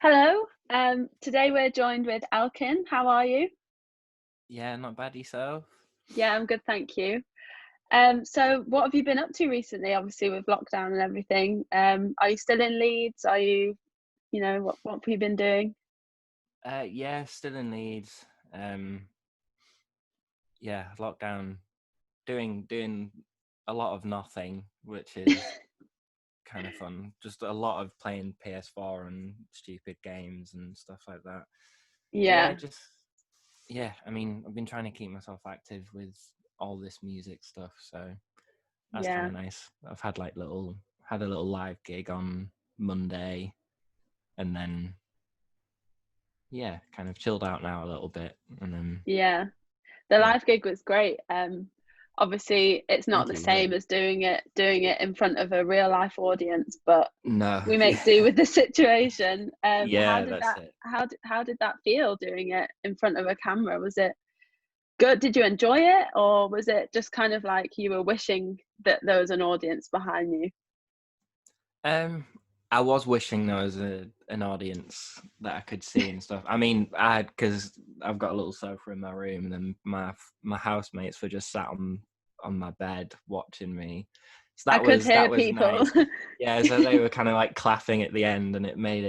Hello. Today we're joined with Elkyn. How are you? Yeah, not bad yourself. Yeah, I'm good, thank you. So what have you been up to recently? Obviously with lockdown and everything. Are you still in Leeds? Are you, what have you been doing? Yeah, still in Leeds. Yeah, lockdown, doing a lot of nothing, which is kind of fun. Just a lot of playing PS4 and stupid games and stuff like that. But yeah, Yeah, I mean, I've been trying to keep myself active with all this music stuff, so that's kind yeah, of nice. I've had had a little live gig on Monday, and then yeah, kind of chilled out now a little bit, and then yeah. The yeah. live gig was great. Obviously it's not Thank the you. Yeah. same as doing it in front of a real life audience, but No. we make do Yeah. with the situation. How Yeah, did that's that it. how did that feel doing it in front of a camera? Was it good? Did you enjoy it, or was it just kind of like you were wishing that there was an audience behind you? Um, I was wishing there was an audience that I could see and stuff. I mean, because I've got a little sofa in my room, and then my housemates were just sat on my bed watching me. So I could hear that was people. nice. Yeah, so they were kind of like clapping at the end, and it made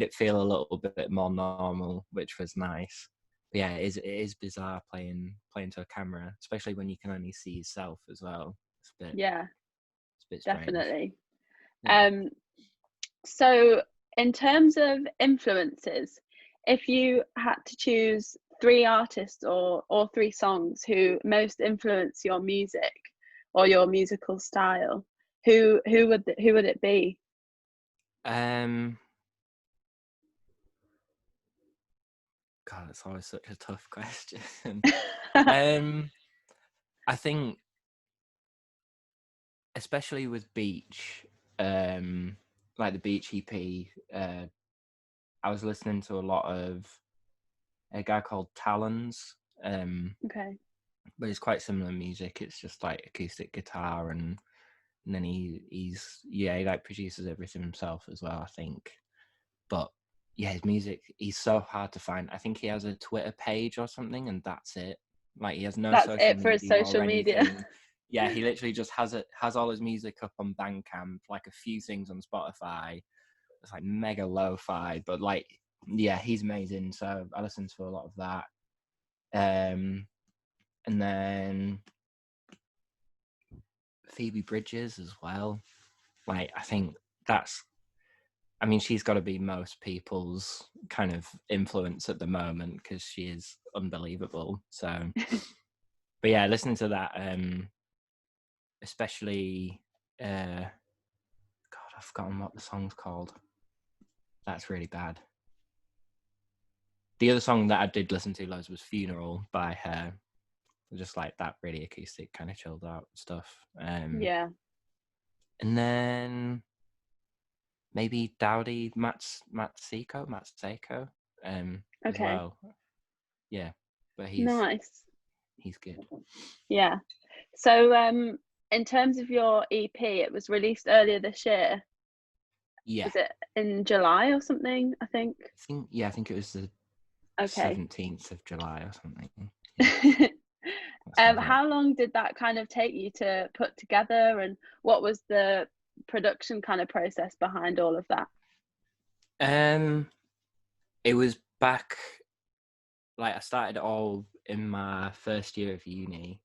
it feel a little bit more normal, which was nice. But yeah, it is bizarre playing to a camera, especially when you can only see yourself as well. Yeah, It's a bit strange. definitely. Yeah. um so in terms of influences, if you had to choose three artists or three songs who most influence your music or your musical style, who would it be? Um. God, it's always such a tough question. um. I think, especially with Beach, um, like the Beach EP, I was listening to a lot of a guy called Talons. Okay. But it's quite similar music. It's just like acoustic guitar, and then he like produces everything himself as well, I think. But yeah, his music, he's so hard to find. I think he has a Twitter page or something, and that's it. Like, he has no That's social it for his media or social media. anything. Yeah, he literally just has all his music up on Bandcamp, like a few things on Spotify. It's like mega lo-fi, but like, yeah, he's amazing. So I listen to a lot of that. Um, and then Phoebe Bridges as well. Like, I think that's, I mean, she's got to be most people's kind of influence at the moment because she is unbelievable. So, but yeah, listening to that, especially, God, I've forgotten what the song's called. That's really bad. The other song that I did listen to loads was "Funeral" by her. Just like that, really acoustic, kind of chilled out stuff. Yeah. And then maybe Dowdy Matseko, as Okay. well. Yeah, but Nice. he's good. Yeah. So, in terms of your EP, it was released earlier this year. Yeah, Was it in July or something, I think? I think it was the Okay. 17th of July or something. Yeah, that sounds right. How long did that kind of take you to put together, and what was the production kind of process behind all of that? Um, it was back, like, I started it all in my first year of uni,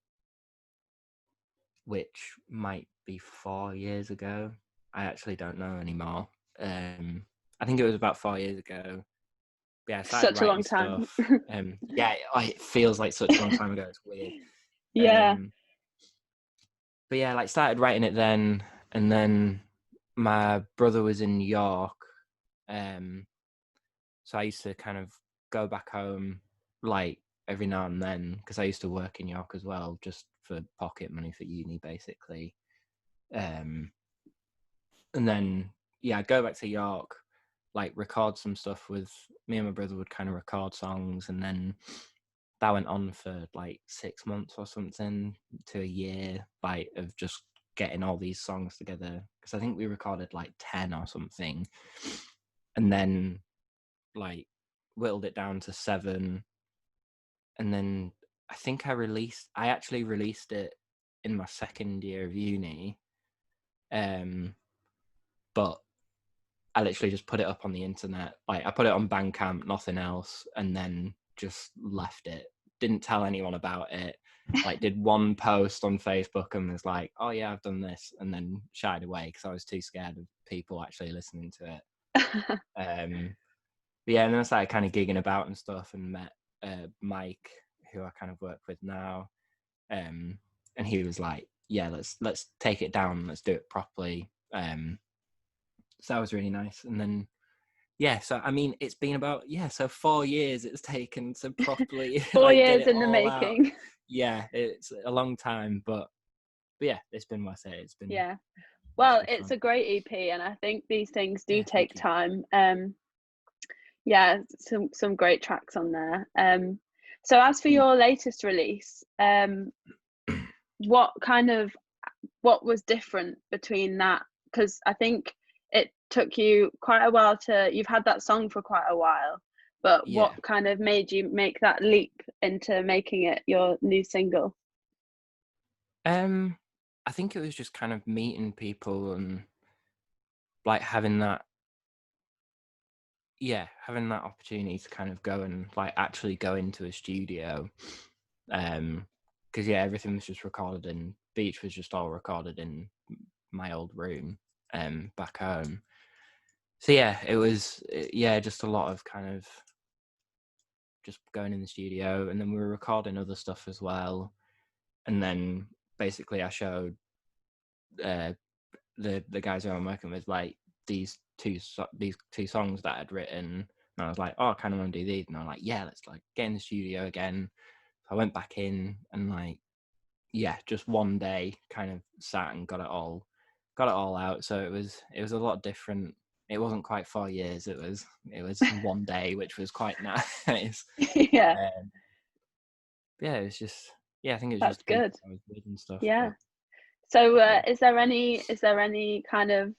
which might be 4 years ago. I actually don't know anymore. I think it was about 4 years ago. But yeah, I started Such a writing long time. stuff. Yeah, it feels like such a long time ago. It's weird. Yeah. Um, but yeah, like, started writing it then, and then my brother was in New York, um, so I used to kind of go back home like every now and then because I used to work in York as well, just for pocket money for uni, basically. Um, and then yeah, I'd go back to York, like, record some stuff with me and my brother would kind of record songs, and then that went on for like 6 months or something to a year, like, of just getting all these songs together because I think we recorded like 10 or something, and then like whittled it down to 7, and then I actually released it in my second year of uni, but I literally just put it up on the internet. Like I put it on Bandcamp, nothing else, and then just left it. Didn't tell anyone about it. Like did one post on Facebook and was like, "Oh yeah, I've done this," and then shied away because I was too scared of people actually listening to it. But yeah, and then I started kind of gigging about and stuff, and met Mike, who I kind of work with now, and he was like, "Yeah, let's take it down, let's do it properly." So that was really nice, and then yeah, so I mean, it's been about 4 years it's taken to properly 4 years get it in the all out. making. Yeah, it's a long time, but yeah, it's been worth it. It's been Well, fun. it's a great EP, and I think these things do Yeah, take thank you. time. Some great tracks on there. So as for your latest release, what was different between that? Because I think it took you quite a while you've had that song for quite a while, but what Yeah. kind of made you make that leap into making it your new single? I think it was just kind of meeting people and like having that opportunity to kind of go and like actually go into a studio. Because everything was just recorded in Beach was just all recorded in my old room back home. So yeah, it was just a lot of kind of just going in the studio, and then we were recording other stuff as well. And then basically I showed the guys who I'm working with like these two songs that I'd written, and I was like, oh, I kind of want to do these, and I'm like, yeah, let's like get in the studio again. So I went back in and like just one day kind of sat and got it all out. So it was a lot different. It wasn't quite 4 years. It was one day, which was quite nice. Yeah, Yeah, it was just I think it was that's just people good. I was with and stuff. Yeah. But So, yeah. is there any kind of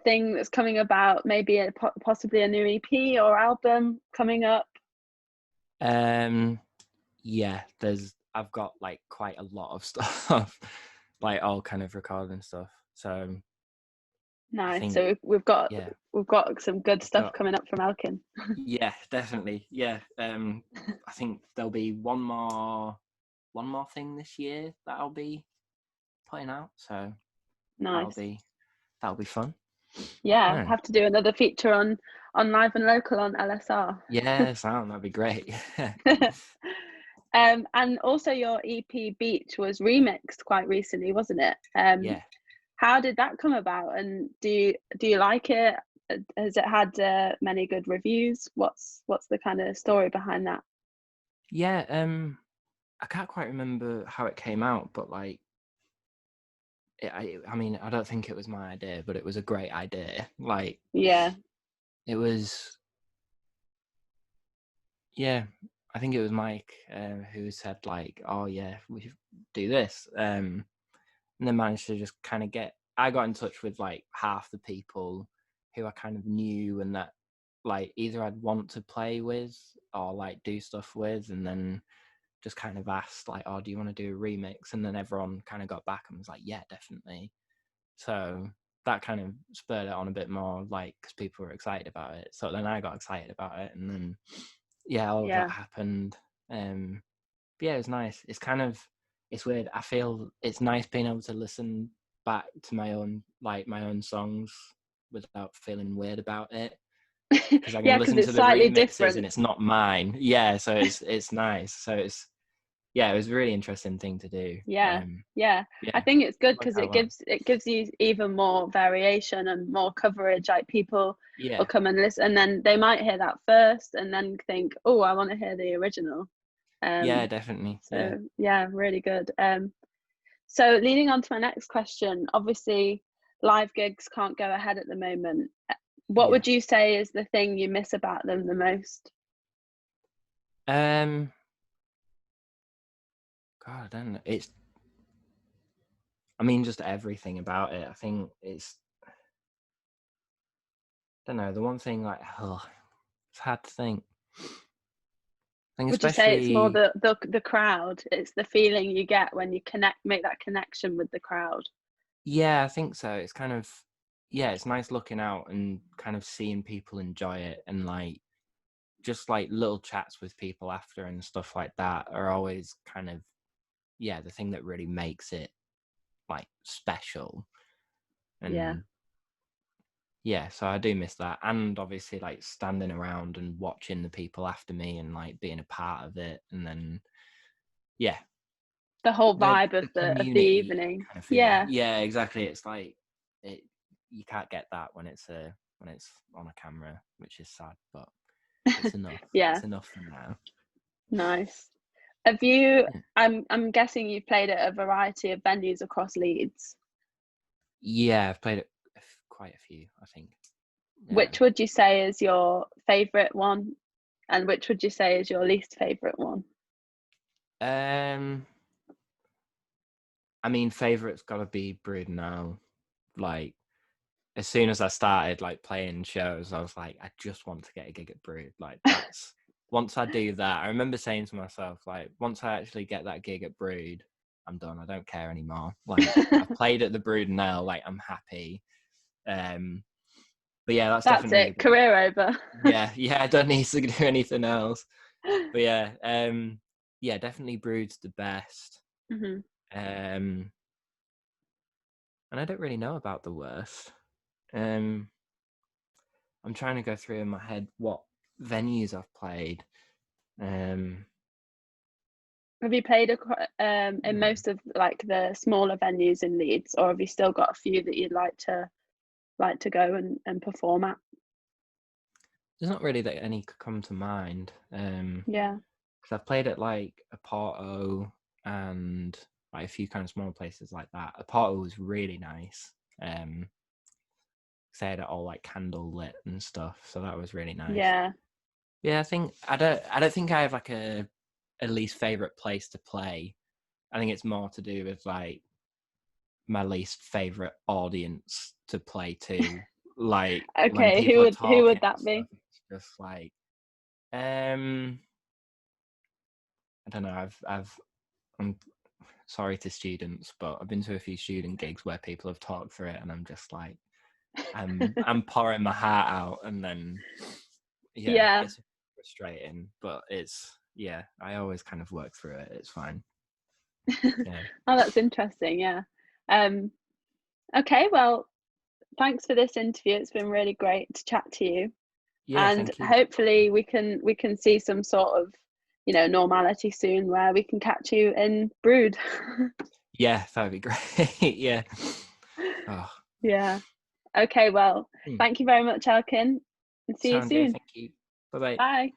thing that's coming about? Maybe possibly a new EP or album coming up? I've got like quite a lot of stuff, like all kind of recording stuff. So I Nice. think So we've got yeah, some good I've stuff got coming up from Elkyn. definitely I think there'll be one more thing this year that I'll be putting out. So that'll Nice. be fun. Yeah, Yeah, have to do another feature on Live and Local on LSR. that'd be great. And also your EP Beach was remixed quite recently, wasn't it? Yeah. How did that come about? And do you like it? Has it had many good reviews? What's the kind of story behind that? Yeah, I can't quite remember how it came out, but like I mean, I don't think it was my idea, but it was a great idea. Like, Yeah. it was, I think it was Mike who said like, "Oh yeah, we should do this," and then managed to just kind of I got in touch with like half the people who I kind of knew and that like either I'd want to play with or like do stuff with, and then just kind of asked like, "Oh, do you want to do a remix?" And then everyone kind of got back and was like, "Yeah, definitely." So that kind of spurred it on a bit more, like, because people were excited about it. So then I got excited about it, and then all of that Yeah. happened. It was nice. It's weird. I feel it's nice being able to listen back to my own songs without feeling weird about it, because I can Yeah, because listen to it's the slightly remixes and different. it's not mine. Yeah, so it's nice. So it was a really interesting thing to do. Yeah. Yeah. I Yeah, think it's good worked because out well. it gives you even more variation and more coverage. Like people will Yeah, come and listen, and then they might hear that first and then think, oh, I want to hear the original. yeah, definitely. Yeah, So yeah, really good. So leading on to my next question, obviously live gigs can't go ahead at the moment. What yeah. would you say is the thing you miss about them the most? God, I don't know. I mean, just everything about it. I think I don't know. The one thing, like, It's hard to think. I think Would you say it's more especially, the crowd? It's the feeling you get when you make that connection with the crowd. yeah, I think so. It's kind of, yeah, it's nice looking out and kind of seeing people enjoy it, and like just like little chats with people after and stuff like that are always kind of, yeah, the thing that really makes it like special. Yeah. And yeah, so I do miss that. And obviously like standing around and watching the people after me and like being a part of it. And then, yeah, The whole the vibe the of the community evening. kind of feel. Yeah. Yeah, exactly. It's like it, you can't get that when it's on a camera, which is sad, but it's enough. Yeah. It's enough for now. Nice. Have you, Yeah, I'm guessing you've played at a variety of venues across Leeds. yeah, I've played it quite a few, I think. Yeah. Which would you say is your favourite one? And which would you say is your least favourite one? Um, I mean, favorite's got to be Brudenell. Like, as soon as I started like playing shows, I was like, I just want to get a gig at Brood. Like, that's once I do that, I remember saying to myself, like, once I actually get that gig at Brood, I'm done. I don't care anymore. Like, I've played at the Brudenell, like, I'm happy. But yeah, that's That's definitely it, career over. yeah, I don't need to do anything else. But yeah, yeah, definitely Brood's the best. Hmm. And I don't really know about the worst. I'm trying to go through in my head what venues I've played. Have you played in Hmm. most of like the smaller venues in Leeds, or have you still got a few that you'd like to go and perform at? There's not really that any could come to mind. Yeah. Because I've played at like Porto and like a few kind of small places like that. Porto was really nice. They had it all like candle lit and stuff, so that was really nice. Yeah. Yeah, I don't think I have like a least favorite place to play. I think it's more to do with like my least favorite audience to play to. Like when Okay, people are who would talking and that stuff, be? it's just like I don't know. I'm sorry to students, but I've been to a few student gigs where people have talked through it, and I'm just like I'm pouring my heart out, and then yeah, Yeah. it's frustrating, but yeah, I always kind of work through it. It's fine. Yeah. Oh, that's interesting. Yeah. Um, okay, well, thanks for this interview. It's been really great to chat to you. Yeah, And thank you. hopefully we can see some sort of, normality soon where we can catch you in Brood. Yeah, that'd be great. Yeah. Oh, Yeah. Okay, well, hmm. thank you very much, Elkyn, and see you Sound good. soon. Thank you. Bye bye. Bye.